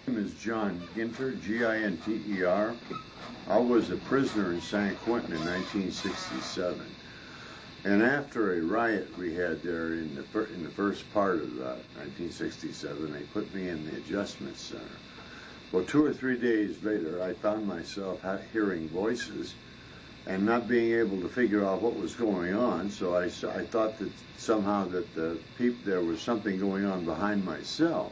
My name is John Ginter, G-I-N-T-E-R. I was a prisoner in San Quentin in 1967. And after a riot we had there in the first part of 1967, they put me in the adjustment center. Well, 2 or 3 days later, I found myself hearing voices and not being able to figure out what was going on. So I thought that somehow that there was something going on behind my cell.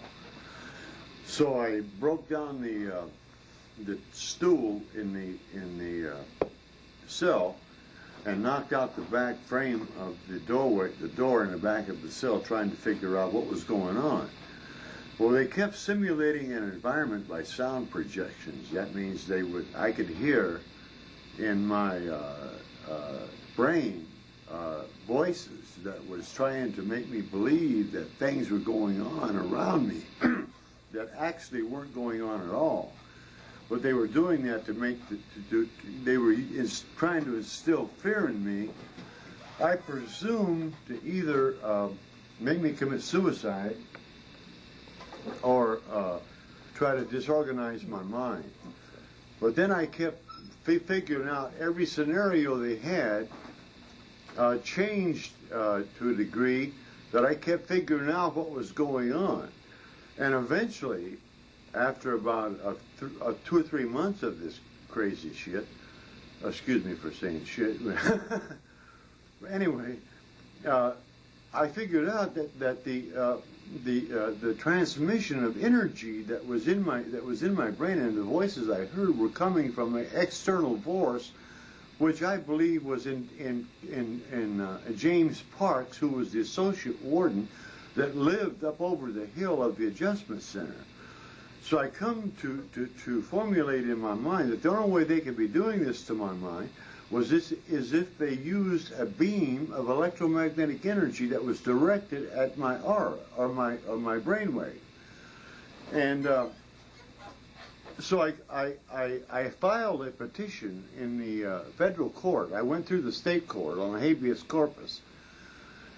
So I broke down the stool in the cell and knocked out the back frame of the door in the back of the cell, trying to figure out what was going on. Well, they kept simulating an environment by sound projections. That means I could hear in my brain voices that was trying to make me believe that things were going on around me that actually weren't going on at all. But they were doing that they were trying to instill fear in me, I presume, to either make me commit suicide or try to disorganize my mind. But then I kept figuring out every scenario they had changed to a degree that I kept figuring out what was going on. And eventually, after about 2 or 3 months of this crazy shit, excuse me for saying shit, but anyway, I figured out that the transmission of energy that was in my brain and the voices I heard were coming from an external force, which I believe was in James Parks, who was the associate warden that lived up over the hill of the adjustment center. So I come to formulate in my mind that the only way they could be doing this to my mind was if they used a beam of electromagnetic energy that was directed at my aura, or my brainwave. And so I filed a petition in the federal court. I went through the state court on habeas corpus.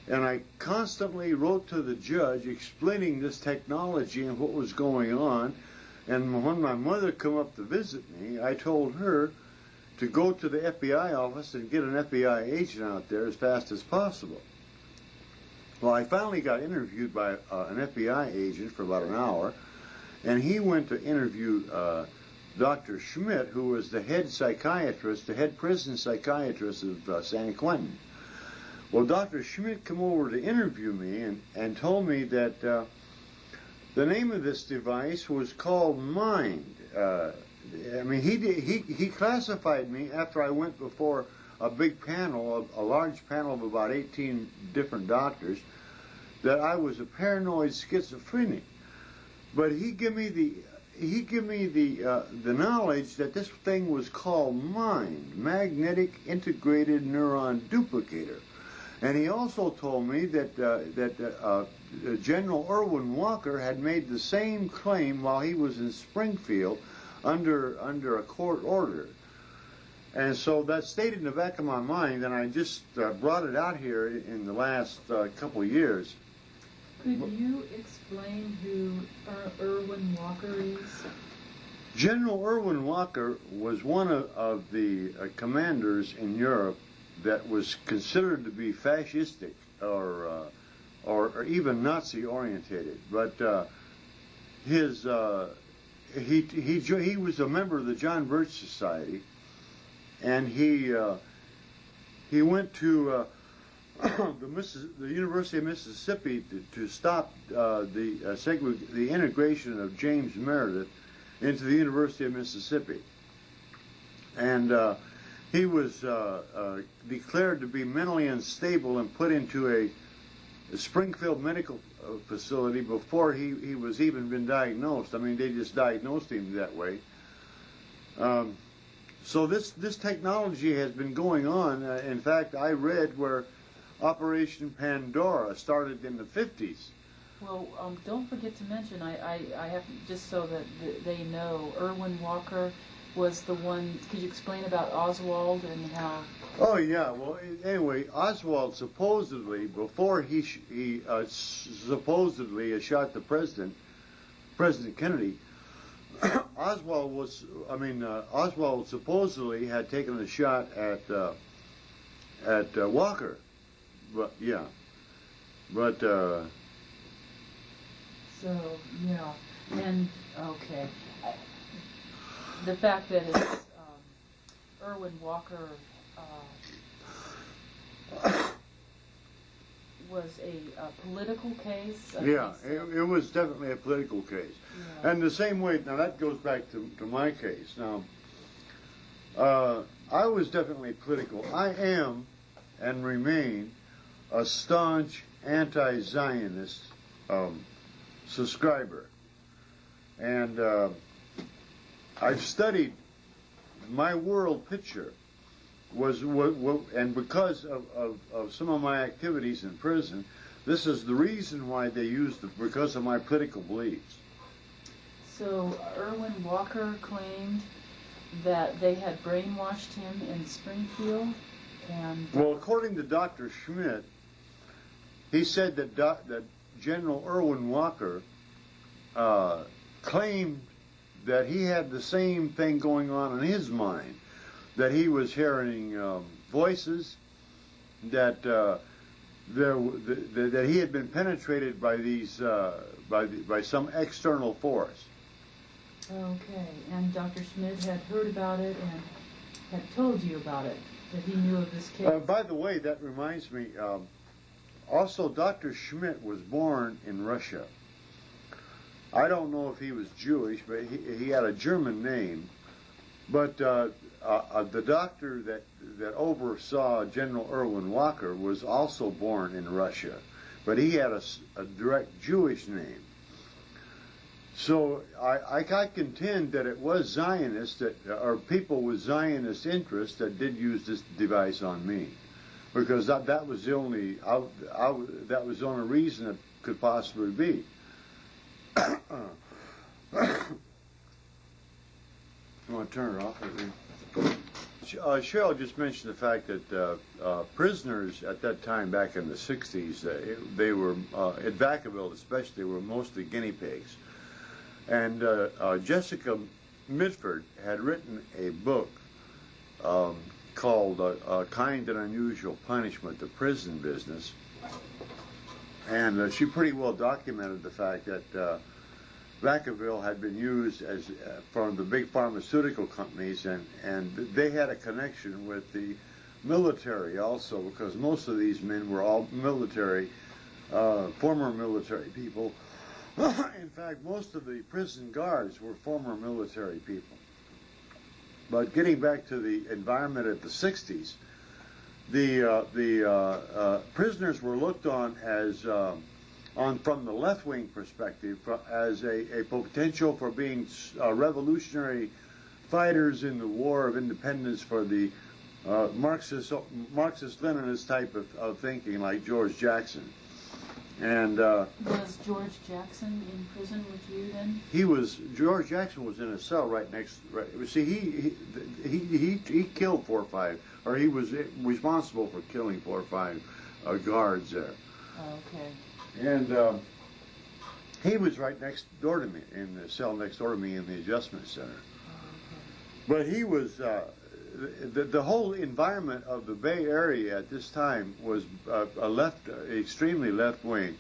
And I constantly wrote to the judge explaining this technology and what was going on. And when my mother came up to visit me, I told her to go to the FBI office and get an FBI agent out there as fast as possible. Well, I finally got interviewed by an FBI agent for about an hour, and he went to interview Dr. Schmidt, who was the head psychiatrist, the head prison psychiatrist of San Quentin. Well, Dr. Schmidt came over to interview me and told me that the name of this device was called Mind. I mean, he classified me after I went before a big panel, a large panel of about 18 different doctors, that I was a paranoid schizophrenic. But he gave me the knowledge that this thing was called Mind, Magnetic Integrated Neuron Duplicator. And he also told me that General Irwin Walker had made the same claim while he was in Springfield under a court order. And so that stayed in the back of my mind, and I just brought it out here in the last couple of years. Could you explain who Irwin Walker is? General Irwin Walker was one of the commanders in Europe that was considered to be fascistic or even Nazi orientated, but he was a member of the John Birch Society, and he went to the University of Mississippi to stop the integration of James Meredith into the University of Mississippi, and he was declared to be mentally unstable and put into a Springfield medical facility before he was even been diagnosed. I mean, they just diagnosed him that way. So this technology has been going on. In fact, I read where Operation Pandora started in the 50s. Well, don't forget to mention, I have, just so that they know, Irwin Walker was the one. Could you explain about Oswald and how? Oh yeah. Well, anyway, Oswald supposedly, before he supposedly shot the President Kennedy, Oswald supposedly had taken a shot at Walker, but yeah, but So yeah, and okay, the fact that it's Erwin Walker was a political case. Yeah, it was definitely a political case. Yeah. And the same way, now that goes back to my case. Now, I was definitely political. I am and remain a staunch anti-Zionist subscriber. And I've studied my world picture and because of some of my activities in prison, this is the reason why they used it, because of my political beliefs. So Erwin Walker claimed that they had brainwashed him in Springfield, and well, according to Dr. Schmidt, he said that that General Erwin Walker claimed that he had the same thing going on in his mind, that he was hearing voices, that that he had been penetrated by these by some external force. Okay, and Dr. Schmidt had heard about it and had told you about it, that he knew of this case. By the way, that reminds me. Also, Dr. Schmidt was born in Russia. I don't know if he was Jewish, but he had a German name. But the doctor that oversaw General Erwin Walker was also born in Russia, but he had a direct Jewish name. So I contend that it was Zionists or people with Zionist interests that did use this device on me, because that was the only that was the only reason it could possibly be. You want to turn it off? Cheryl just mentioned the fact that prisoners at that time, back in the 60s, they were, at Vacaville especially, were mostly guinea pigs. And Jessica Mitford had written a book called Kind and Unusual Punishment, The Prison Business. And she pretty well documented the fact that Vacaville had been used as from the big pharmaceutical companies, and they had a connection with the military also, because most of these men were all military, former military people. In fact, most of the prison guards were former military people. But getting back to the environment at the 60s, the prisoners were looked on as from the left-wing perspective, as a potential for being revolutionary fighters in the War of Independence for the Marxist-Leninist type of thinking, like George Jackson. And was George Jackson in prison with you then? George Jackson was in a cell right next. See, he killed 4 or 5, or he was responsible for killing 4 or 5 guards there. Okay. And he was right next door to me, in the cell next door to me in the adjustment center. Okay. But he was, the whole environment of the Bay Area at this time was extremely left-wing.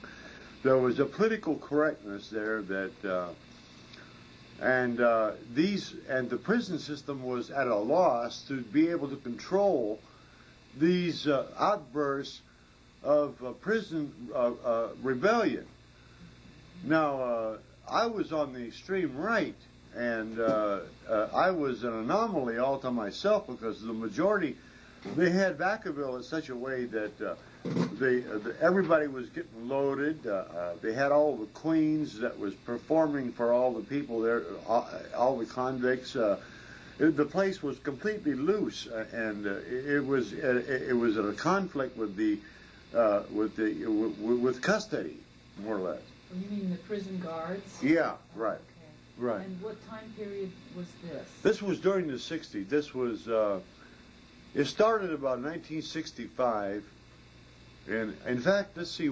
There was a political correctness there that, and the prison system was at a loss to be able to control these outbursts of prison rebellion. Now, I was on the extreme right, and I was an anomaly all to myself, because the majority, they had Vacaville in such a way that everybody was getting loaded. They had all the queens that was performing for all the people there, all the convicts. The place was completely loose, and it was at a conflict with custody, more or less. You mean the prison guards? Yeah, right. Okay. Right. And what time period was this? This was during the 60s. This was, it started about 1965. And in fact, let's see,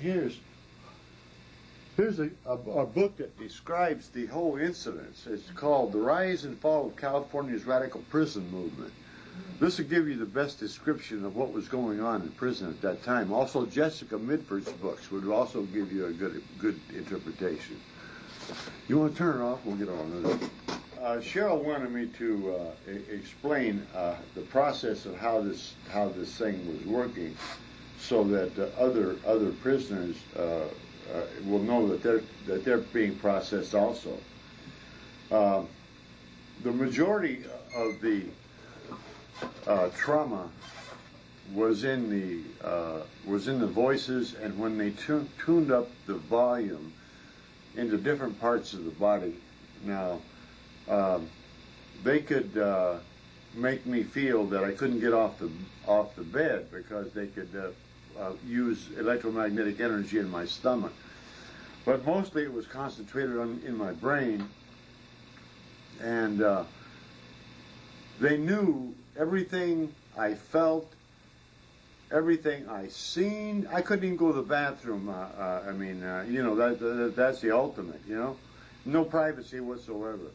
here's Here's a book that describes the whole incident. It's called The Rise and Fall of California's Radical Prison Movement. This will give you the best description of what was going on in prison at that time. Also, Jessica Mitford's books would also give you a good interpretation. You want to turn it off? We'll get on with it. Cheryl wanted me to explain the process of how this thing was working, so that other prisoners will know that they're being processed also. The majority of the trauma was in the voices, and when they tuned up the volume into different parts of the body. Now, they could make me feel that I couldn't get off the bed because they could use electromagnetic energy in my stomach. But mostly it was concentrated in my brain, and they knew everything I felt, everything I seen. I couldn't even go to the bathroom. You know, that's the ultimate. You know, no privacy whatsoever.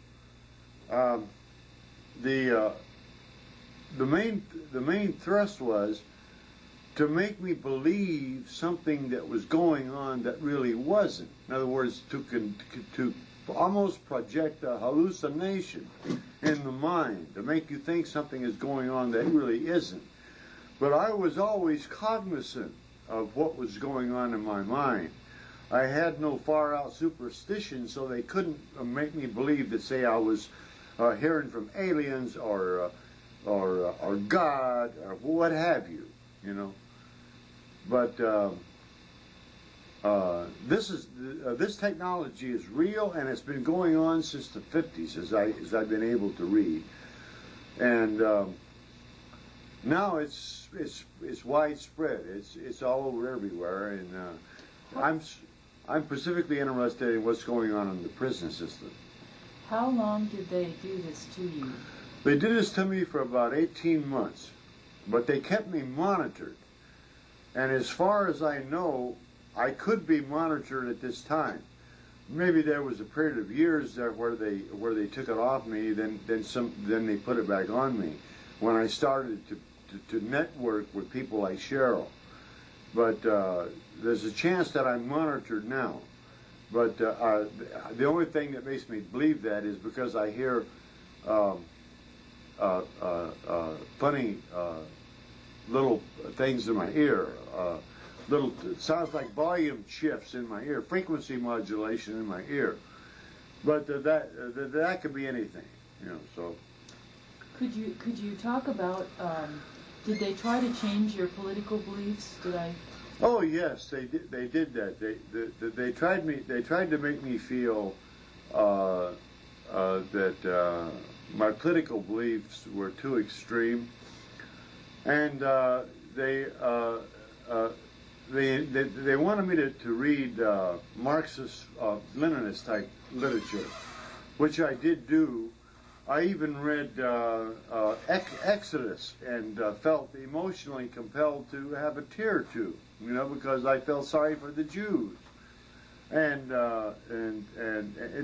The main thrust was to make me believe something that was going on that really wasn't. In other words, to almost project a hallucination in the mind, to make you think something is going on that really isn't. But I was always cognizant of what was going on in my mind. I had no far-out superstition, so they couldn't make me believe that, say, I was hearing from aliens or God or what have you, you know. But this technology is real, and it's been going on since the 50s, as I've been able to read, and now it's widespread. It's all over everywhere, and I'm specifically interested in what's going on in the prison system. How long did they do this to you? They did this to me for about 18 months, but they kept me monitored. And as far as I know, I could be monitored at this time. Maybe there was a period of years there where they took it off me, then they put it back on me when I started to network with people like Cheryl. But there's a chance that I'm monitored now. But the only thing that makes me believe that is because I hear funny little things in my ear. It sounds like volume shifts in my ear, frequency modulation in my ear. But that could be anything, you know. So. Could you talk about? Did they try to change your political beliefs? Did I? Oh yes, they did. They did that. They tried to make me feel that my political beliefs were too extreme, and they wanted me to read Marxist, Leninist type literature, which I did do. I even read Exodus and felt emotionally compelled to have a tear or two, you know, because I felt sorry for the Jews. And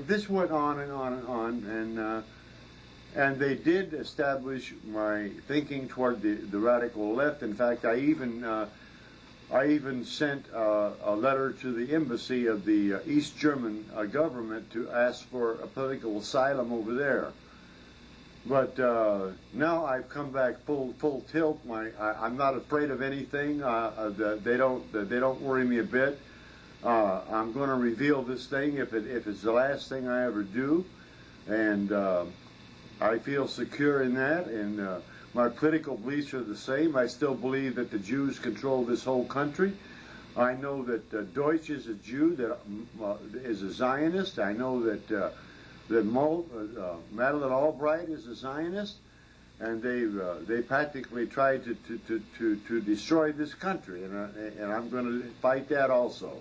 this went on and on and on, and they did establish my thinking toward the radical left. In fact, I even sent a letter to the embassy of the East German government to ask for a political asylum over there. But now I've come back full tilt. I'm not afraid of anything. They don't worry me a bit. I'm going to reveal this thing if it's the last thing I ever do, and I feel secure in that. And my political beliefs are the same. I still believe that the Jews control this whole country. I know that Deutsch is a Jew, that is a Zionist. I know that Madeleine Albright is a Zionist, and they practically tried to destroy this country, and I'm going to fight that also.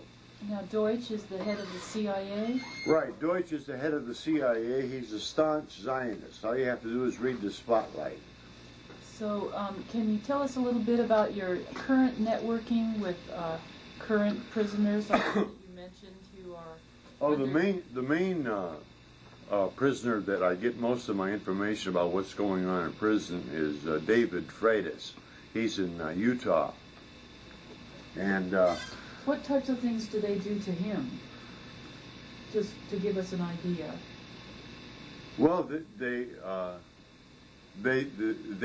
Now, Deutsch is the head of the CIA? Right, Deutsch is the head of the CIA. He's a staunch Zionist. All you have to do is read the Spotlight. So, can you tell us a little bit about your current networking with current prisoners, like you mentioned, who are Oh, the main prisoner that I get most of my information about what's going on in prison is David Freitas. He's in Utah. And what types of things do they do to him? Just to give us an idea. Well, they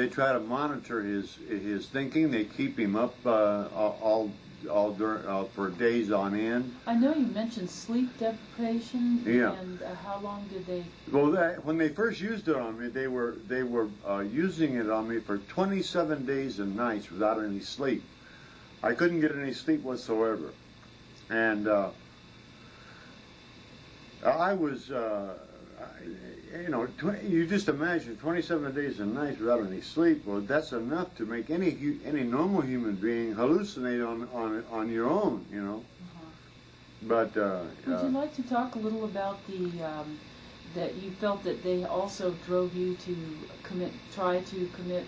try to monitor his thinking. They keep him up for days on end. I know you mentioned sleep deprivation. Yeah. And how long did they? Well, when they first used it on me, they were using it on me for 27 days and nights without any sleep. I couldn't get any sleep whatsoever, and I was, you just imagine 27 days and nights without any sleep. Well, that's enough to make any normal human being hallucinate on your own, you know. But would you like to talk a little about the that you felt that they also drove you to try to commit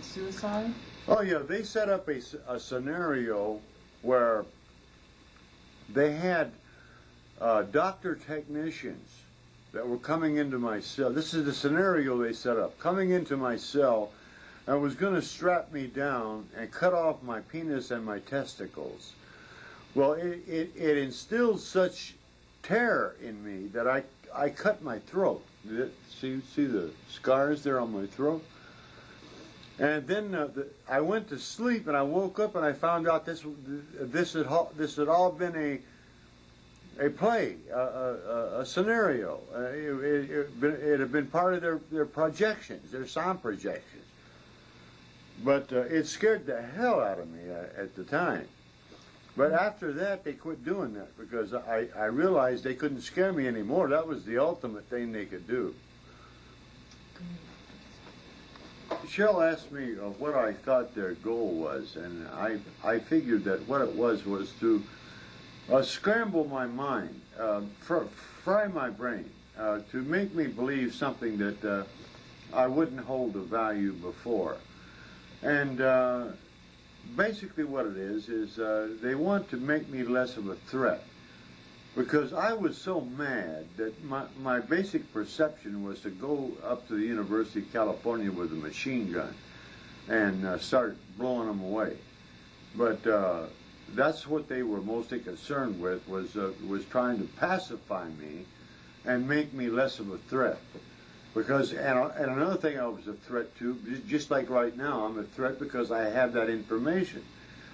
suicide? Oh yeah, they set up a scenario where they had doctor technicians that were coming into my cell. This is the scenario they set up. Coming into my cell and was going to strap me down and cut off my penis and my testicles. Well, it instilled such terror in me that I cut my throat. See the scars there on my throat? And then I went to sleep, and I woke up, and I found out this had all been a play, a scenario. It had been part of their projections, their sound projections. But it scared the hell out of me at the time. But after that, they quit doing that because I realized they couldn't scare me anymore. That was the ultimate thing they could do. Shell asked me what I thought their goal was, and I figured that what it was to scramble my mind, fry my brain, to make me believe something that I wouldn't hold a value before. And basically what it is they want to make me less of a threat. Because I was so mad that my basic perception was to go up to the University of California with a machine gun and start blowing them away. But that's what they were mostly concerned with, was trying to pacify me and make me less of a threat. Because, and another thing I was a threat to, just like right now, I'm a threat because I have that information.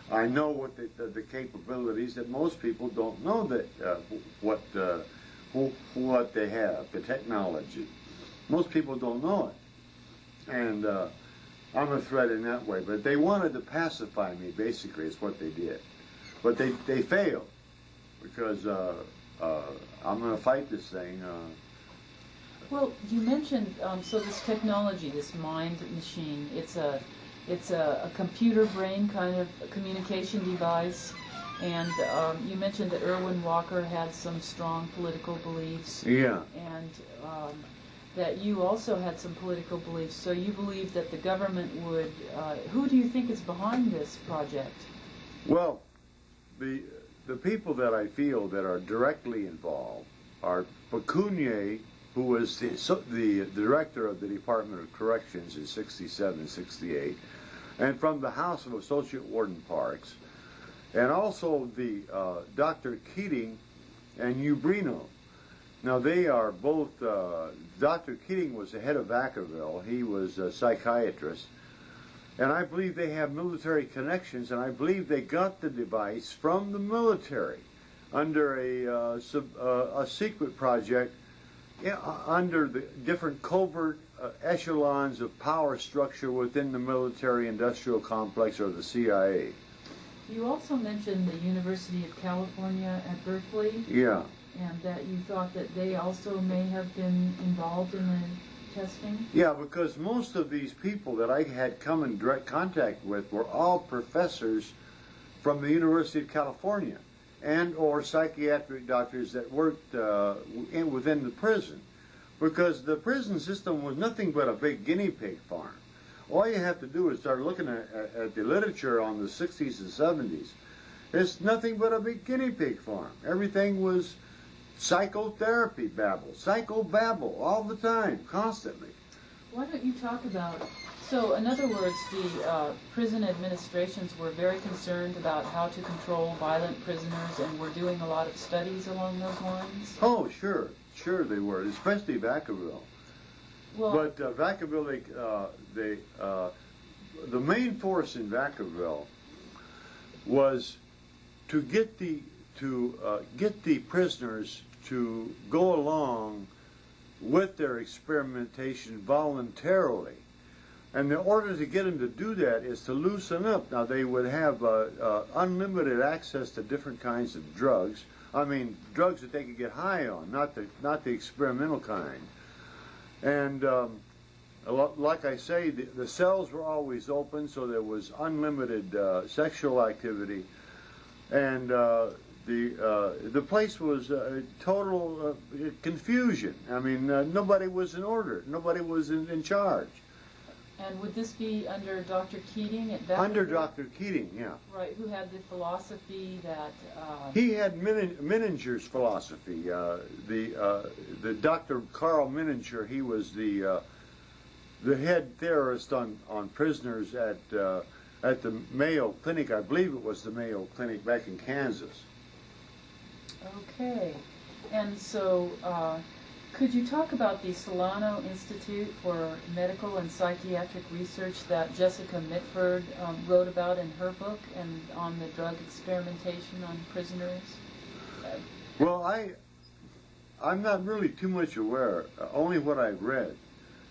I know what the capabilities that most people don't know that what they have, the technology. Most people don't know it, and I'm a threat in that way. But they wanted to pacify me. Basically, is what they did. But they failed because I'm going to fight this thing. Well, you mentioned so this technology, this mind machine. It's a computer brain kind of communication device, and you mentioned that Irwin Walker had some strong political beliefs. Yeah. And that you also had some political beliefs. So you believe that the government would. Who do you think is behind this project? Well, the people that I feel that are directly involved are Pecunier, who was the director of the Department of Corrections in '67, '68, and from the House of Associate Warden Parks, and also the Dr. Keating and Ubrino. Now they are both, Dr. Keating was the head of Vacaville. He was a psychiatrist, and I believe they have military connections, and I believe they got the device from the military under a secret project under the different covert echelons of power structure within the military-industrial complex or the CIA. You also mentioned the University of California at Berkeley. Yeah. And that you thought that they also may have been involved in the testing? Yeah, because most of these people that I had come in direct contact with were all professors from the University of California and or psychiatric doctors that worked within the prison. Because the prison system was nothing but a big guinea pig farm. All you have to do is start looking at the literature on the 60s and 70s. It's nothing but a big guinea pig farm. Everything was psychotherapy babble, psychobabble all the time, constantly. Why don't you talk about, so in other words, the prison administrations were very concerned about how to control violent prisoners and were doing a lot of studies along those lines? Oh, sure. Sure they were, especially Vacaville. Well, But Vacaville, the main force in Vacaville was to get the prisoners to go along with their experimentation voluntarily. And the order to get them to do that is to loosen up. Now, they would have unlimited access to different kinds of drugs. I mean, drugs that they could get high on, not the experimental kind. And like I say, the cells were always open, so there was unlimited sexual activity. And the place was total confusion. I mean, nobody was in order. Nobody was in charge. and would this be under Dr. Keating at Vacaville? Under Dr. Keating, yeah. Right, who had the philosophy that... He had Menninger's philosophy. The Dr. Carl Menninger, he was the head theorist on prisoners at the Mayo Clinic. I believe it was the Mayo Clinic back in Kansas. Okay, and so could you talk about the Solano Institute for Medical and Psychiatric Research that Jessica Mitford wrote about in her book and on the drug experimentation on prisoners? Well, I'm not really too much aware, only what I've read.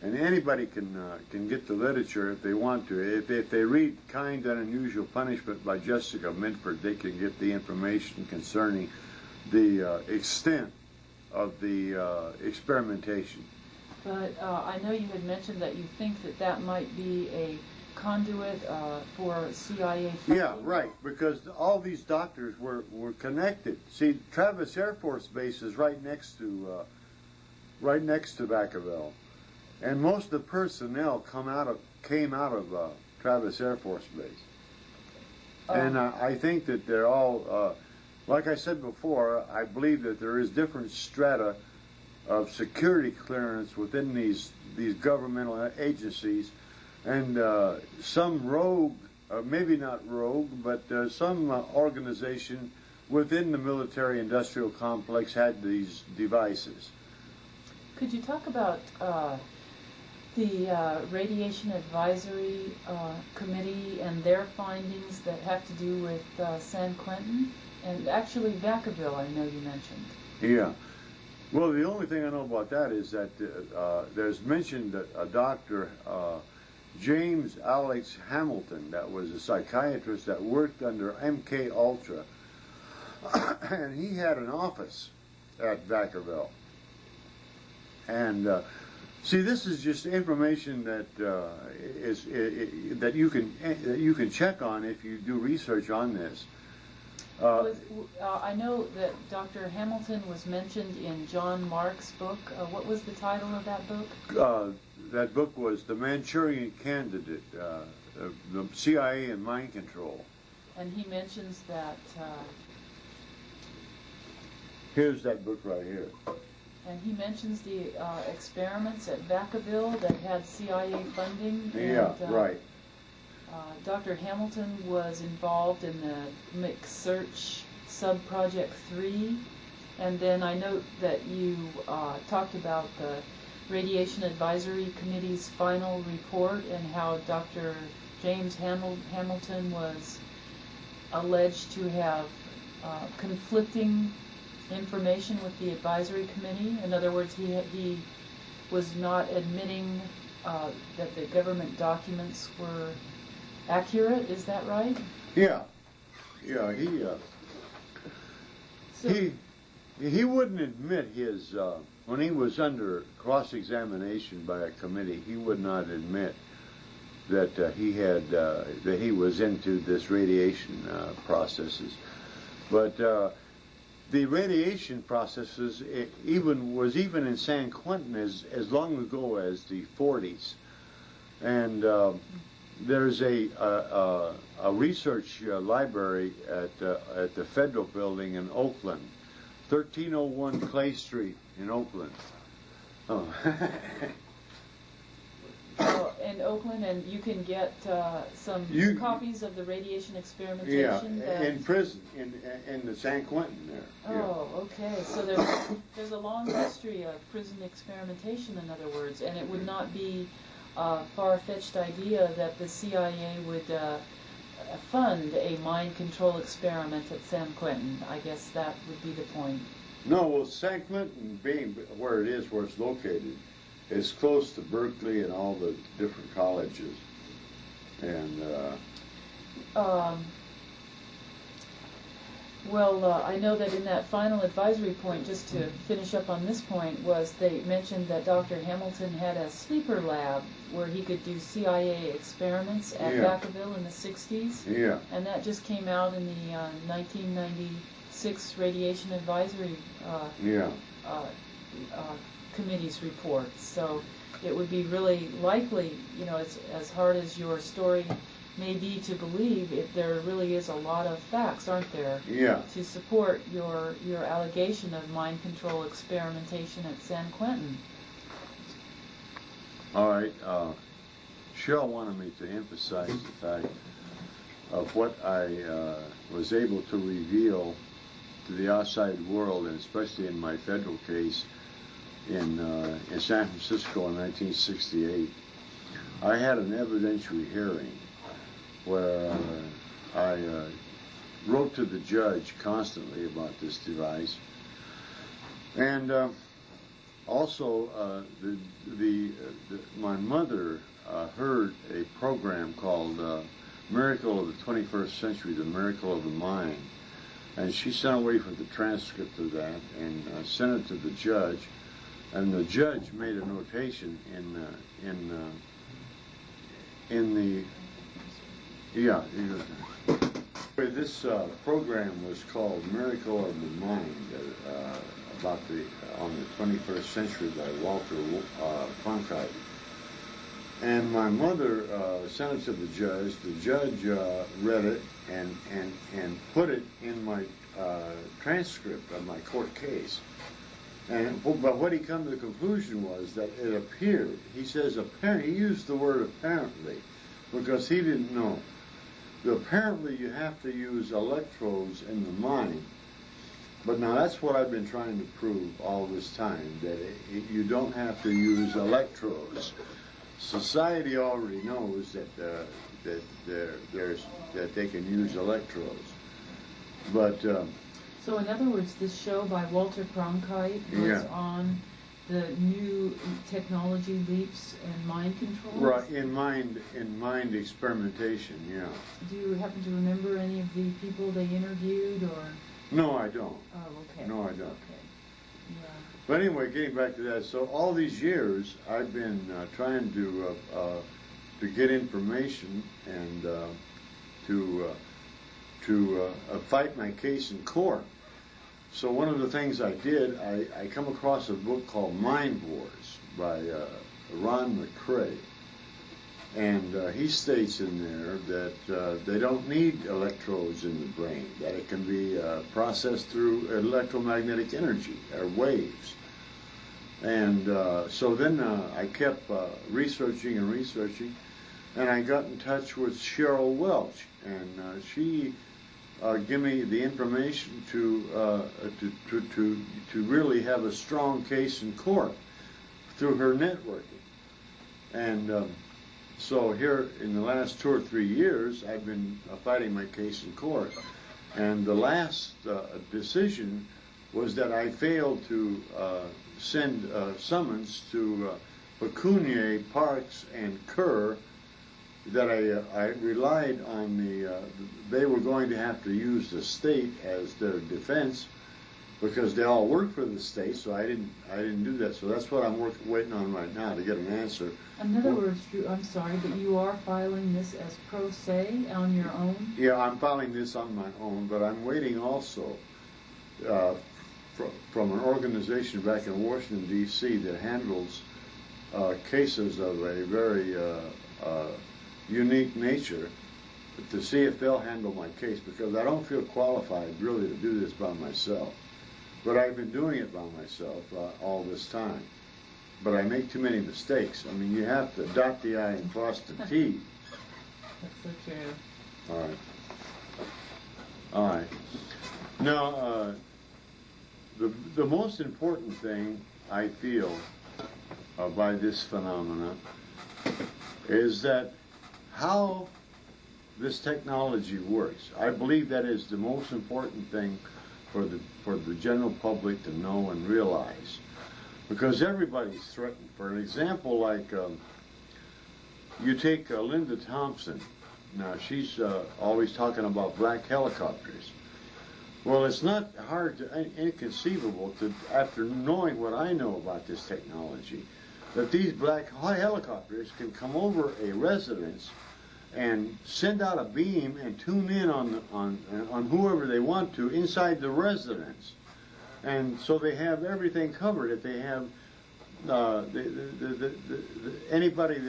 And anybody can get the literature if they want to. If they read Kind and Unusual Punishment by Jessica Mitford, they can get the information concerning the extent of the experimentation. But I know you had mentioned that you think that that might be a conduit for CIA funding. Yeah, right, because all these doctors were connected. See, Travis Air Force Base is right next to Vacaville. And most of the personnel came out of Travis Air Force Base. And I think that they're all, like I said before, I believe that there is different strata of security clearance within these governmental agencies, and some rogue, maybe not rogue, but some organization within the military-industrial complex had these devices. Could you talk about the Radiation Advisory Committee and their findings that have to do with San Quentin? And actually Vacaville, I know you mentioned. Yeah. Well, the only thing I know about that is that there's mentioned a doctor, James Alex Hamilton, that was a psychiatrist that worked under MK Ultra, and he had an office at Vacaville. And see, this is just information that that you can check on if you do research on this. I know that Dr. Hamilton was mentioned in John Mark's book. What was the title of that book? That book was The Manchurian Candidate, the CIA and Mind Control. And he mentions that... Here's that book right here. And he mentions the experiments at Vacaville that had CIA funding. Yeah, and, right. Dr. Hamilton was involved in the McSearch Subproject 3. And then I note that you talked about the Radiation Advisory Committee's final report and how Dr. James Hamilton was alleged to have conflicting information with the advisory committee. In other words, he was not admitting that the government documents were accurate. Is that right? Yeah, yeah. He wouldn't admit his when he was under cross-examination by a committee. He would not admit that that he was into this radiation processes, but. The radiation processes was even in San Quentin as long ago as the 40s, and there's a research library at the Federal Building in Oakland 1301 Clay Street in Oakland. Oh. In Oakland, and you can get some copies of the radiation experimentation. Yeah, in prison, in the San Quentin there. Oh, okay. So there's a long history of prison experimentation, in other words, and it would not be a far-fetched idea that the CIA would fund a mind control experiment at San Quentin. I guess that would be the point. No, well, San Quentin being where it is, where it's located, is close to Berkeley and all the different colleges. And I know that in that final advisory point, just to finish up on this point, was they mentioned that Dr. Hamilton had a sleeper lab where he could do CIA experiments at Vacaville in the 60s. Yeah. And that just came out in the 1996 Radiation Advisory Committee's report. So it would be really likely, you know, as hard as your story may be to believe, there really is a lot of facts, aren't there? Yeah. To support your allegation of mind control experimentation at San Quentin. All right. Cheryl wanted me to emphasize the fact of what I was able to reveal to the outside world, and especially in my federal case in San Francisco in 1968. I had an evidentiary hearing where I wrote to the judge constantly about this device, and also my mother heard a program called Miracle of the 21st Century, the Miracle of the Mind, and she sent away for the transcript of that and sent it to the judge, and the judge made a notation this program was called Miracle of the Mind, on the 21st Century by Walter Cronkite. And my mother sent it to the judge. The judge read it and put it in my transcript of my court case. But what he come to the conclusion was that it appeared. He says apparently. He used the word apparently because he didn't know. Apparently, you have to use electrodes in the mind. But now that's what I've been trying to prove all this time, that you don't have to use electrodes. Society already knows that they can use electrodes. But so in other words, this show by Walter Cronkite was on the new technology leaps and mind control? Right, in mind experimentation, yeah. Do you happen to remember any of the people they interviewed, or? No, I don't. Oh, okay. No, I don't. Okay. Yeah. But anyway, getting back to that, so all these years I've been trying to get information and to fight my case in court. So one of the things I did, I come across a book called Mind Wars by Ron McCrae. And he states in there that they don't need electrodes in the brain, that it can be processed through electromagnetic energy, or waves. And so then I kept researching, and I got in touch with Cheryl Welch, and she give me the information to really have a strong case in court through her networking. And so here in the last 2 or 3 years, I've been fighting my case in court. And the last decision was that I failed to send summons to Pecounier, Parks, and Kerr, that I relied on they were going to have to use the state as their defense because they all work for the state, so I didn't do that. So that's what I'm waiting on right now to get an answer. In other words, Drew, I'm sorry, but you are filing this as pro se on your own? Yeah, I'm filing this on my own, but I'm waiting also from an organization back in Washington, D.C. that handles cases of a very unique nature, to see if they'll handle my case, because I don't feel qualified really to do this by myself. But I've been doing it by myself all this time. But I make too many mistakes. I mean, you have to dot the I and cross the T. That's so true. All right. All right. Now, the most important thing I feel by this phenomena is that how this technology works. I believe that is the most important thing for the general public to know and realize, because everybody's threatened. For an example, like you take Linda Thompson. Now she's always talking about black helicopters. Well, it's not hard to inconceivable to, after knowing what I know about this technology, that these black helicopters can come over a residence and send out a beam and tune in on whoever they want to inside the residence, and so they have everything covered. If they have anybody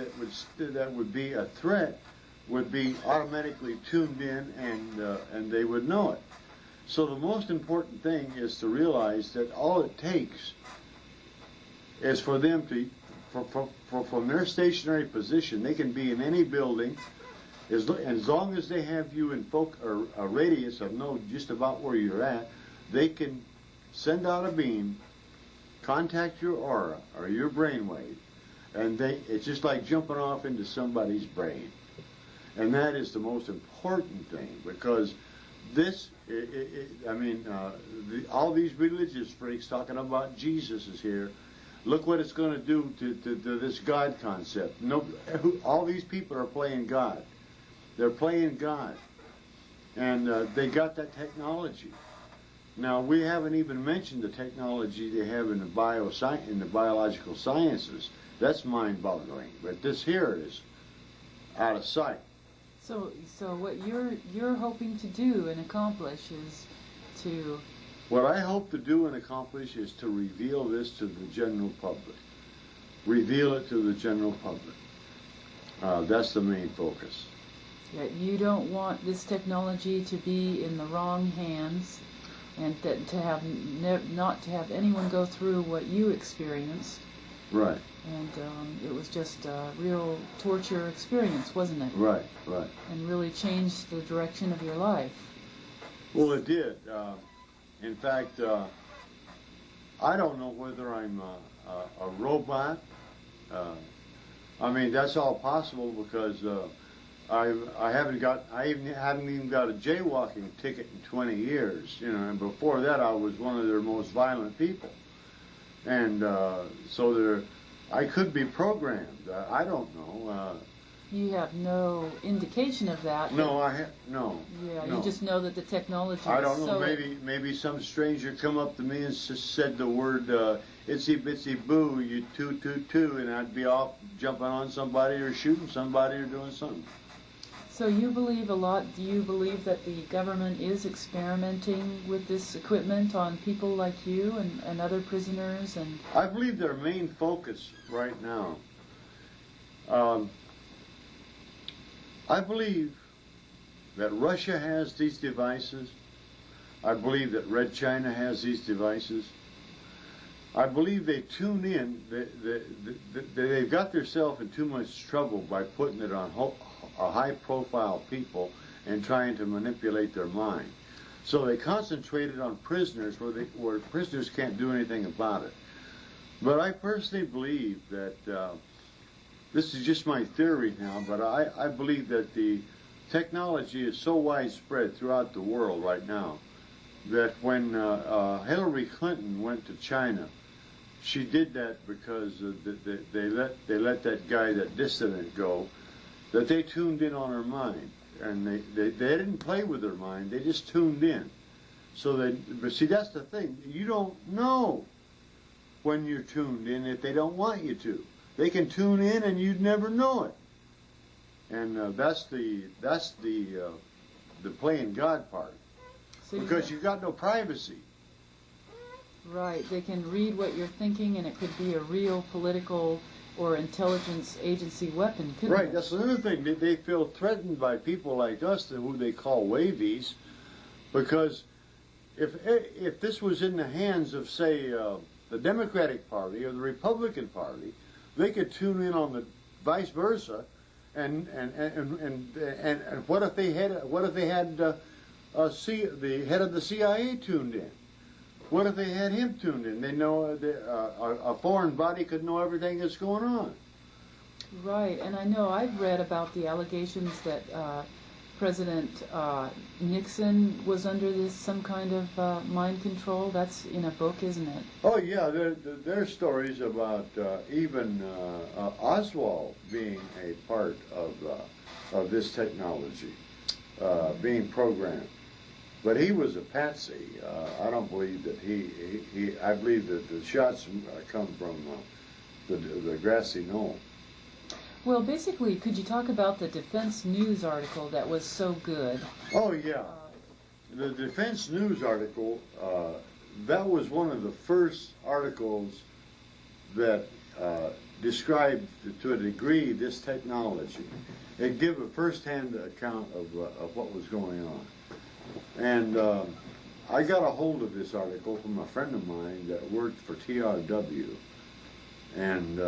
that would be a threat would be automatically tuned in, and they would know it. So the most important thing is to realize that all it takes is for them to, from their stationary position, they can be in any building, as long as they have you in a radius of know just about where you're at, they can send out a beam, contact your aura or your brainwave, and it's just like jumping off into somebody's brain. And that is the most important thing, because this, all these religious freaks talking about Jesus is here. Look what it's going to do to this God concept. All these people are playing God. They're playing God. And they got that technology. Now, we haven't even mentioned the technology they have in the biological sciences. That's mind-boggling. But this here is out of sight. So what you're hoping to do and accomplish is to... What I hope to do and accomplish is to reveal this to the general public. Reveal it to the general public. That's the main focus. That you don't want this technology to be in the wrong hands, and that not to have anyone go through what you experienced. Right. And it was just a real torture experience, wasn't it? Right, right. And really changed the direction of your life. Well, it did. In fact, I don't know whether I'm a robot. I mean, that's all possible because I haven't even got a jaywalking ticket in 20 years. You know, and before that, I was one of their most violent people. And so I could be programmed. I don't know. You have no indication of that. No, no. Yeah, no. You just know that the technology. I don't know. So Maybe some stranger come up to me and said the word "itsy bitsy boo," you toot, and I'd be off jumping on somebody or shooting somebody or doing something. So you believe a lot. Do you believe that the government is experimenting with this equipment on people like you and other prisoners? And I believe their main focus right now. I believe that Russia has these devices. I believe that Red China has these devices. I believe they tune in. They've got themselves in too much trouble by putting it on high-profile people and trying to manipulate their mind. So they concentrated on prisoners where prisoners can't do anything about it. But I personally believe that this is just my theory now, but I believe that the technology is so widespread throughout the world right now that when Hillary Clinton went to China, she did that because they let that guy, that dissident, go, that they tuned in on her mind. And they didn't play with her mind, they just tuned in. But see, that's the thing. You don't know when you're tuned in if they don't want you to. They can tune in and you'd never know it. And that's the playing God part. So because you've got no privacy. Right. They can read what you're thinking, and it could be a real political or intelligence agency weapon, couldn't it? Right. That's another thing. They feel threatened by people like us, who they call wavies, because if this was in the hands of, say, the Democratic Party or the Republican Party, they could tune in on the vice versa, and what if they had the head of the CIA tuned in? What if they had him tuned in? They know a foreign body could know everything that's going on. Right, and I know I've read about the allegations that President Nixon was under some kind of mind control. That's in a book, isn't it? Oh yeah, there are stories about even Oswald being a part of this technology, being programmed. But he was a patsy. I don't believe that I believe that the shots come from the grassy knoll. Well, basically, could you talk about the Defense News article that was so good? Oh, yeah. The Defense News article, that was one of the first articles that described, to a degree, this technology. It gave a first-hand account of what was going on. And I got a hold of this article from a friend of mine that worked for TRW. And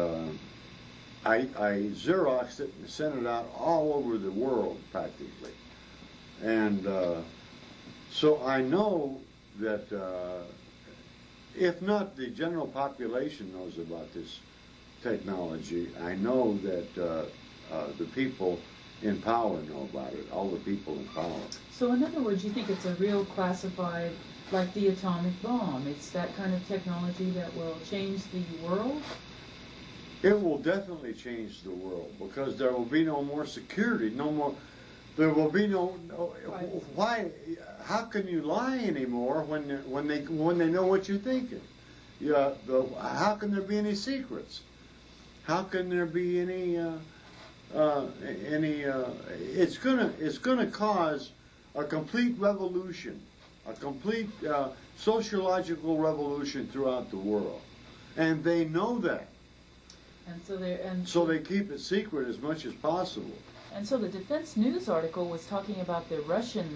I Xeroxed it and sent it out all over the world, practically. And so I know that if not the general population knows about this technology, I know that the people in power know about it, all the people in power. So in other words, you think it's a real classified, like the atomic bomb? It's that kind of technology that will change the world? It will definitely change the world, because there will be no more security, no more. There will be no. Right. Why? How can you lie anymore when they know what you're thinking? Yeah. How can there be any secrets? How can there be any? It's gonna cause a complete revolution, a complete sociological revolution throughout the world, and they know that. And so they keep it secret as much as possible. And so the Defense News article was talking about the Russian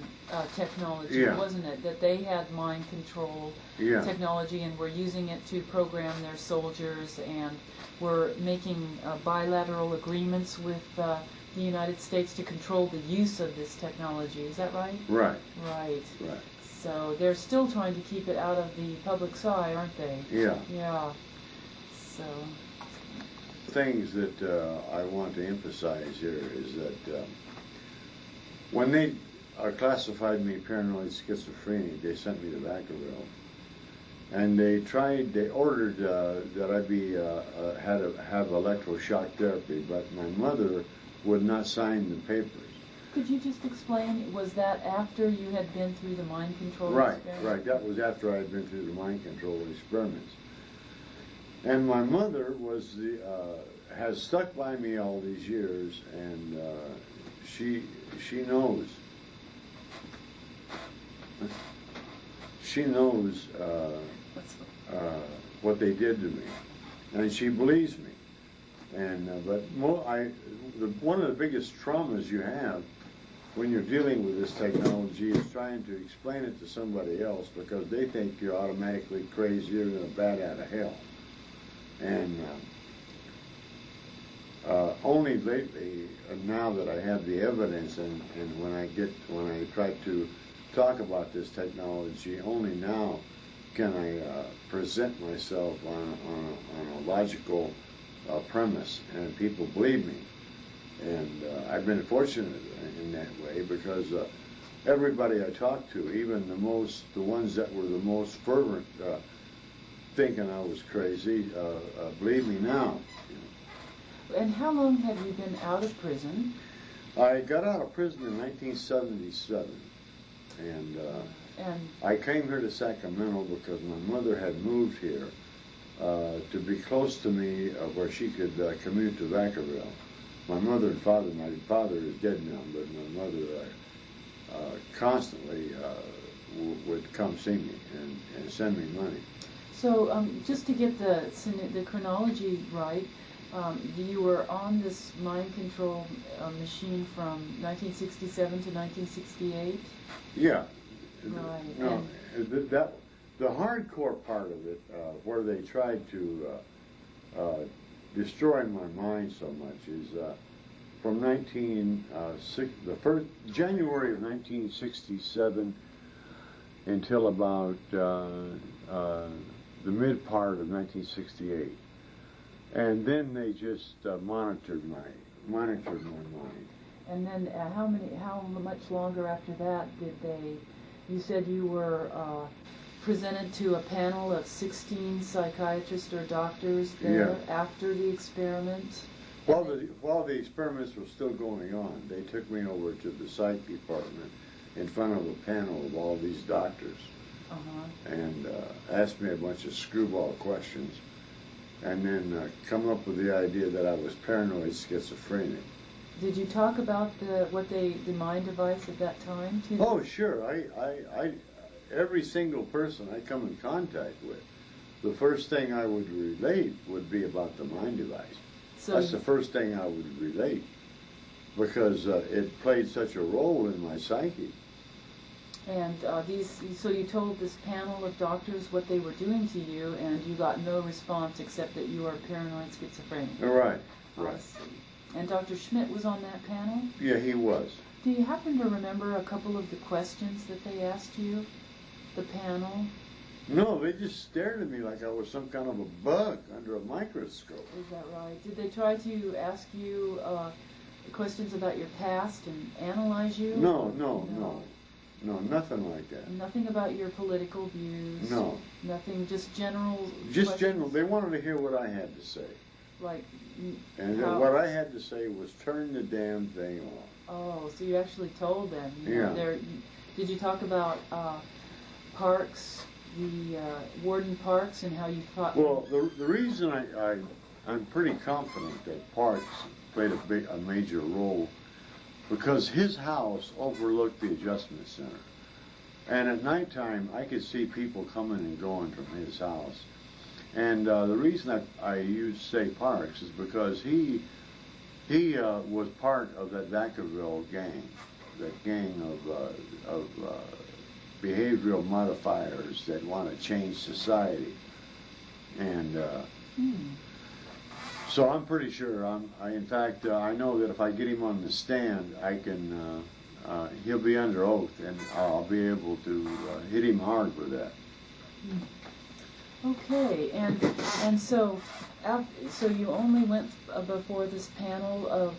technology, Yeah. wasn't it? That they had mind control technology and were using it to program their soldiers, and were making bilateral agreements with the United States to control the use of this technology. Is that right? Right. Right. Right. So they're still trying to keep it out of the public's eye, aren't they? Yeah. Yeah. So. Things that I want to emphasize here is that when they classified me paranoid schizophrenic, they sent me to Vacaville, and they ordered that I be have electroshock therapy, but my mother would not sign the papers. Could you just explain, was that after you had been through the mind control experiment? Right, that was after I had been through the mind control experiments. And my mother was has stuck by me all these years, and she knows. She knows what they did to me, and she believes me. And one of the biggest traumas you have when you're dealing with this technology is trying to explain it to somebody else, because they think you're automatically crazier than a bat out of hell. And only lately, now that I have the evidence, and when I try to talk about this technology, only now can I present myself on a logical premise, and people believe me. And I've been fortunate in that way, because everybody I talk to, even the ones that were the most fervent, thinking I was crazy, believe me now. And how long have you been out of prison? I got out of prison in 1977, and I came here to Sacramento because my mother had moved here to be close to me, where she could commute to Vacaville. My mother and father, my father is dead now, but my mother constantly would come see me and send me money. So just to get the chronology right, you were on this mind control machine from 1967 to 1968? Yeah. Right. No, the hardcore part of it, where they tried to destroy my mind so much, is from the first January of 1967 until about the mid part of 1968, and then they just monitored my mind. And then how much longer after that did they? You said you were presented to a panel of 16 psychiatrists or doctors there after the experiment. While the experiments were still going on, they took me over to the psych department in front of a panel of all these doctors, and asked me a bunch of screwball questions, and then come up with the idea that I was paranoid schizophrenic. Did you talk about the mind device at that time too? Oh, sure. I every single person I come in contact with, the first thing I would relate would be about the mind device. So that's the first thing I would relate, because it played such a role in my psyche. And so you told this panel of doctors what they were doing to you, and you got no response except that you are paranoid schizophrenic. Right. I see. And Dr. Schmidt was on that panel? Yeah, he was. Do you happen to remember a couple of the questions that they asked you, the panel? No, they just stared at me like I was some kind of a bug under a microscope. Is that right? Did they try to ask you questions about your past and analyze you? No, nothing like that. Nothing about your political views? No. Nothing, just general Just questions? general. They wanted to hear what I had to say. Like, and what I had to say was turn the damn thing off. Oh, so you actually told them. Yeah. Did you talk about Parks, the Warden Parks, and how you thought? Well, the reason I'm pretty confident that Parks played a major role, because his house overlooked the adjustment center, and at nighttime I could see people coming and going from his house. And the reason I say Parks is because he was part of that Vacaville gang, that gang of behavioral modifiers that want to change society. And so I'm pretty sure. In fact, I know that if I get him on the stand, I can. He'll be under oath, and I'll be able to hit him hard for that. Okay, and so you only went before this panel of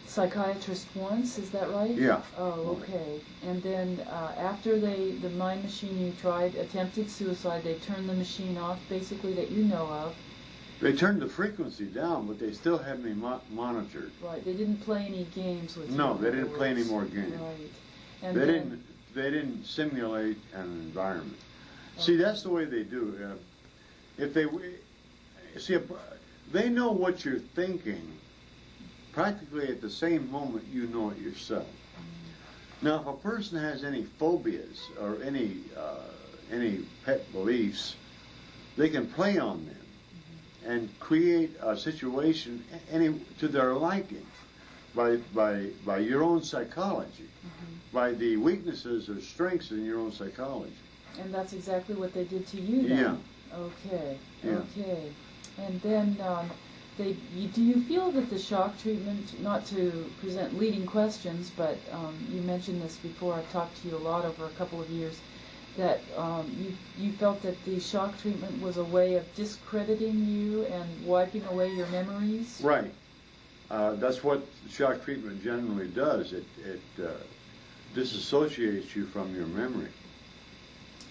psychiatrists once, is that right? Yeah. Oh, okay. And then after the mind machine you tried attempted suicide, they turned the machine off, basically, that you know of. They turned the frequency down, but they still had me monitored. Right. They didn't play any games with you. No, they didn't play any more games. Right. And they didn't simulate an environment. See, that's the way they do. If they know what you're thinking, practically at the same moment you know it yourself. Now, if a person has any phobias or any pet beliefs, they can play on them and create a situation to their liking by your own psychology, by the weaknesses or strengths in your own psychology. And that's exactly what they did to you then? Yeah. Okay. Yeah. Okay. And then do you feel that the shock treatment, not to present leading questions, but you mentioned this before, I've talked to you a lot over a couple of years, that you felt that the shock treatment was a way of discrediting you and wiping away your memories? Right. That's what shock treatment generally does. It disassociates you from your memory.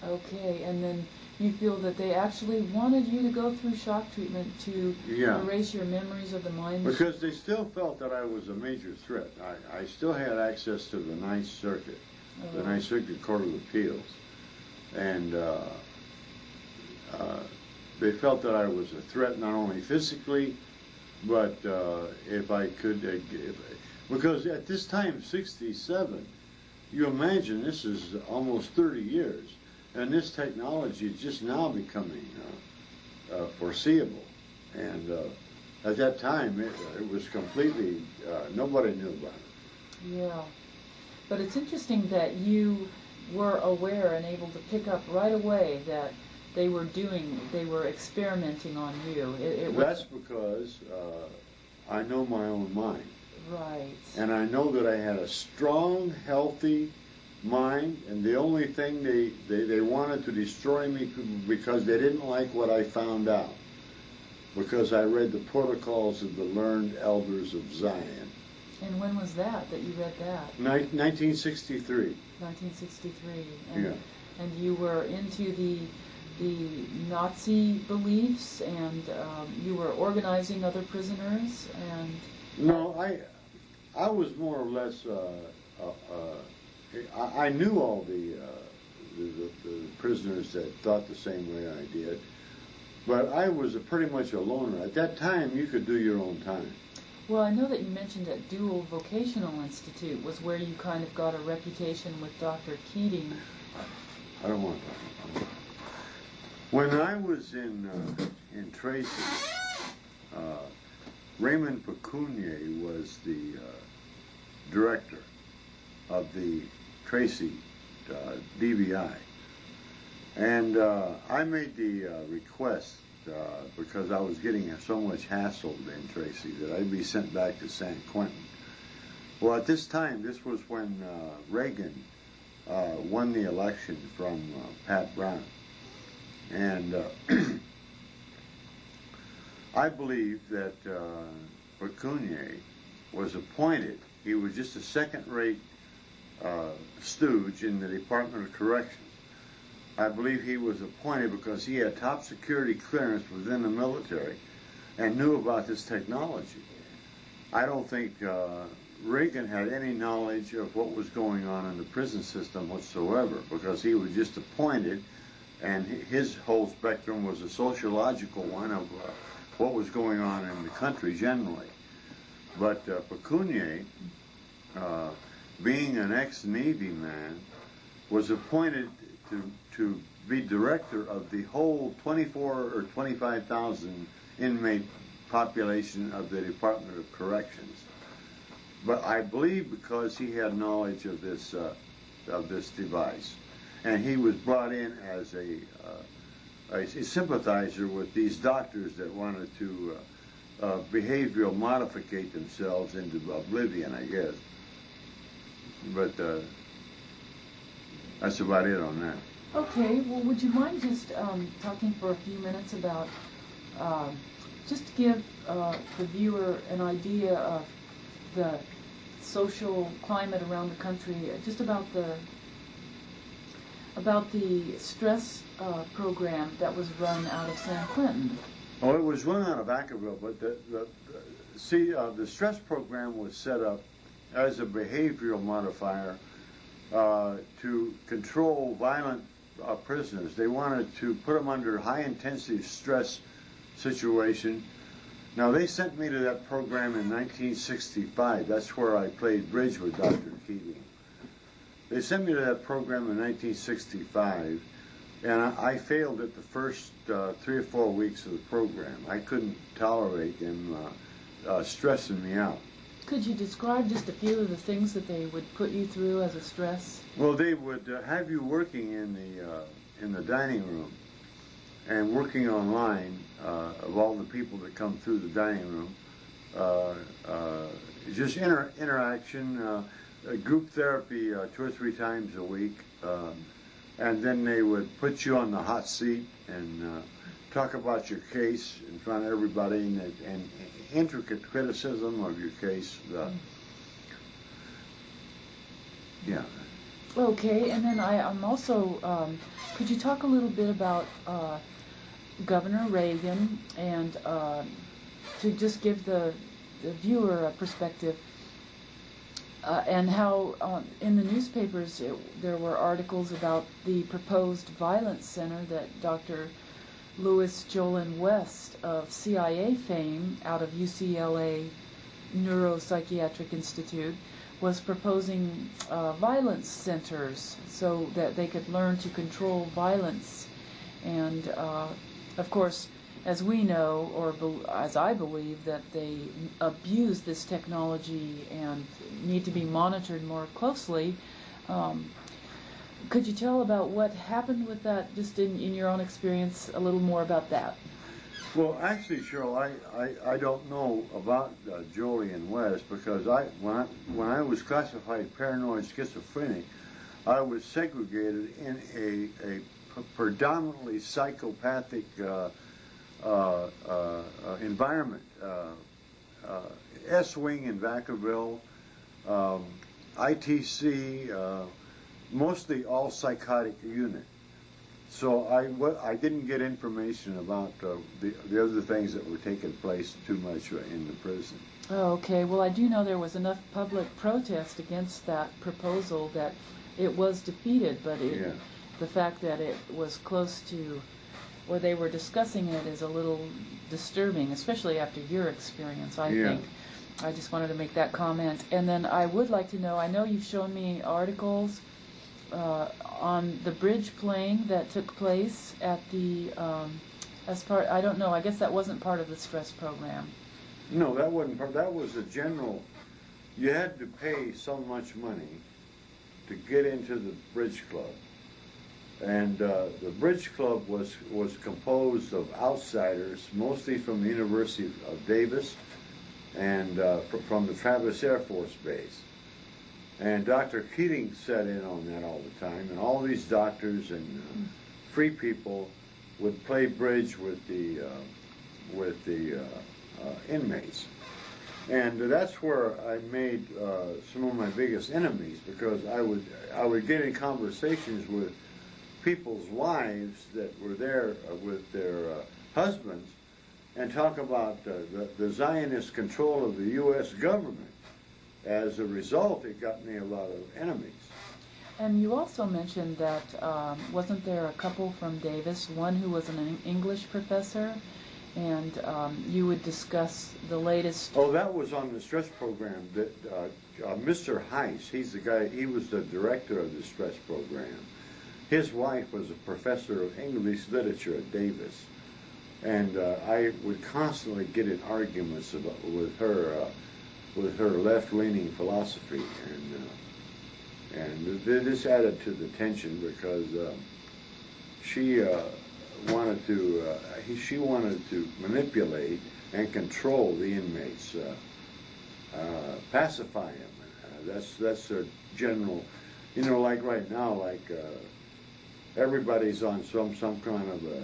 Okay, and then you feel that they actually wanted you to go through shock treatment to erase your memories of the mind? Because they still felt that I was a major threat. I still had access to the Ninth Circuit, the Ninth Circuit Court of Appeals. And they felt that I was a threat not only physically, but if I could, because at this time, 67, you imagine this is almost 30 years. And this technology is just now becoming foreseeable. And at that time, it was completely, nobody knew about it. Yeah. But it's interesting that you were aware and able to pick up right away that they were experimenting on you? That's because I know my own mind. Right. And I know that I had a strong, healthy mind, and the only thing they wanted to destroy me because they didn't like what I found out. Because I read the Protocols of the Learned Elders of Zion. And when was that you read that? 1963. 1963. Yeah. And you were into the Nazi beliefs, and you were organizing other prisoners, and... No, I was more or less, I knew all the prisoners that thought the same way I did, but I was pretty much a loner. At that time, you could do your own time. Well, I know that you mentioned that Dual Vocational Institute was where you kind of got a reputation with Dr. Keating. I don't want that. When I was in Tracy, Raymond Pecunier was the director of the Tracy DVI. And I made the request because I was getting so much hassle in Tracy that I'd be sent back to San Quentin. Well, at this time, this was when Reagan won the election from Pat Brown. And I believe that Pecunier was appointed. He was just a second-rate stooge in the Department of Corrections. I believe he was appointed because he had top security clearance within the military and knew about this technology. I don't think Reagan had any knowledge of what was going on in the prison system whatsoever, because he was just appointed, and his whole spectrum was a sociological one of what was going on in the country generally. But Pecunier, being an ex-Navy man, was appointed to be director of the whole 24 or 25,000 inmate population of the Department of Corrections. But I believe because he had knowledge of this device, and he was brought in as a sympathizer with these doctors that wanted to behavioral modificate themselves into oblivion, I guess. But that's about it on that. Okay, well, would you mind just talking for a few minutes about, just to give the viewer an idea of the social climate around the country, just about the stress program that was run out of San Quentin? Oh, it was run out of Vacaville, but the stress program was set up as a behavioral modifier to control violent prisoners. They wanted to put them under high-intensity stress situation. Now, they sent me to that program in 1965. That's where I played bridge with Dr. Keating. They sent me to that program in 1965, and I failed at the first 3 or 4 weeks of the program. I couldn't tolerate them stressing me out. Could you describe just a few of the things that they would put you through as a stress? Well, they would have you working in the dining room and working online of all the people that come through the dining room. Just interaction, group therapy 2 or 3 times a week, and then they would put you on the hot seat and talk about your case in front of everybody and intricate criticism of your case. Yeah. Okay, and then I'm also, could you talk a little bit about Governor Reagan, and to just give the viewer a perspective, and how in the newspapers there were articles about the proposed violence center that Dr. Louis Jolin West of CIA fame out of UCLA Neuropsychiatric Institute was proposing violence centers so that they could learn to control violence. And of course, as we know, or as I believe, that they abuse this technology and need to be monitored more closely. Could you tell about what happened with that, just in your own experience, a little more about that? Well, actually, Cheryl, I don't know about Jolie and Wes because when I was classified paranoid schizophrenic, I was segregated in a predominantly psychopathic environment. S-Wing in Vacaville, ITC, mostly all psychotic unit. So I didn't get information about the other things that were taking place too much in the prison. Oh, okay. Well, I do know there was enough public protest against that proposal that it was defeated, but the fact that it was close to, or they were discussing it, is a little disturbing, especially after your experience, I think. I just wanted to make that comment. And then I would like to know, I know you've shown me articles on the bridge playing that took place at the, as part, I don't know, I guess that wasn't part of the stress program. No, that wasn't part, that was a general, you had to pay so much money to get into the bridge club. And the bridge club was composed of outsiders, mostly from the University of Davis and from the Travis Air Force Base. And Dr. Keating sat in on that all the time, and all these doctors and free people would play bridge with the inmates. And that's where I made some of my biggest enemies, because I would get in conversations with people's wives that were there with their husbands and talk about the Zionist control of the U.S. government. As a result, it got me a lot of enemies. And you also mentioned that, wasn't there a couple from Davis, one who was an English professor, and you would discuss the latest... Oh, that was on the stress program. That Mr. Heiss, he's the guy, he was the director of the stress program. His wife was a professor of English literature at Davis. And I would constantly get in arguments with her left-leaning philosophy, and this added to the tension because she wanted to manipulate and control the inmates, pacify them. That's their general, like right now, like everybody's on some kind of a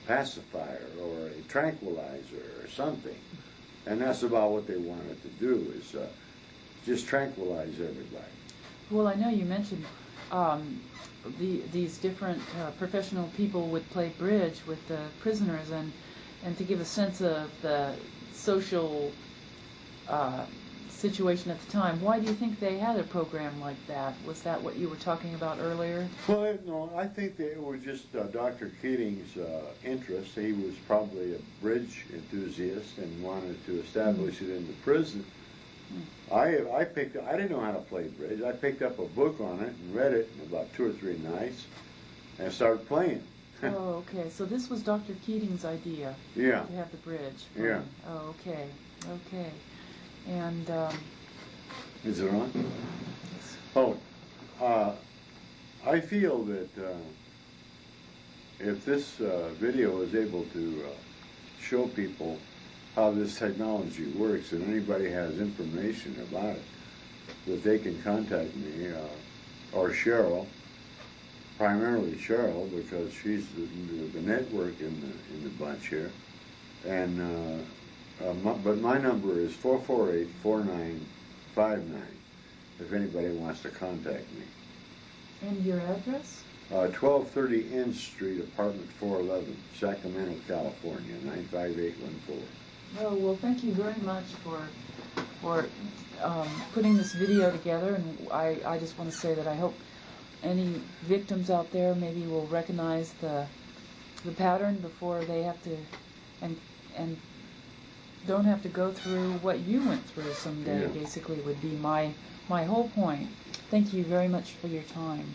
pacifier or a tranquilizer or something. And that's about what they wanted to do, is just tranquilize everybody. Well, I know you mentioned these different professional people would play bridge with the prisoners, and to give a sense of the social situation at the time. Why do you think they had a program like that? Was that what you were talking about earlier? Well, no, I think that it was just Dr. Keating's interest. He was probably a bridge enthusiast and wanted to establish it in the prison. I didn't know how to play bridge. I picked up a book on it and read it in about 2 or 3 nights and started playing. Oh, okay. So this was Dr. Keating's idea. Yeah. To have the bridge. Yeah. Oh, okay. Okay. And is it on? Oh, I feel that if this video is able to show people how this technology works, and anybody has information about it, that they can contact me or Cheryl, primarily Cheryl, because she's the network in the bunch here, and. But my number is 448-4959 if anybody wants to contact me. And your address? 1230 N Street, apartment 411, Sacramento, California, 95814. Oh, well, thank you very much for putting this video together, and I just want to say that I hope any victims out there maybe will recognize the pattern before they have to, and don't have to go through what you went through someday, basically, would be my whole point. Thank you very much for your time.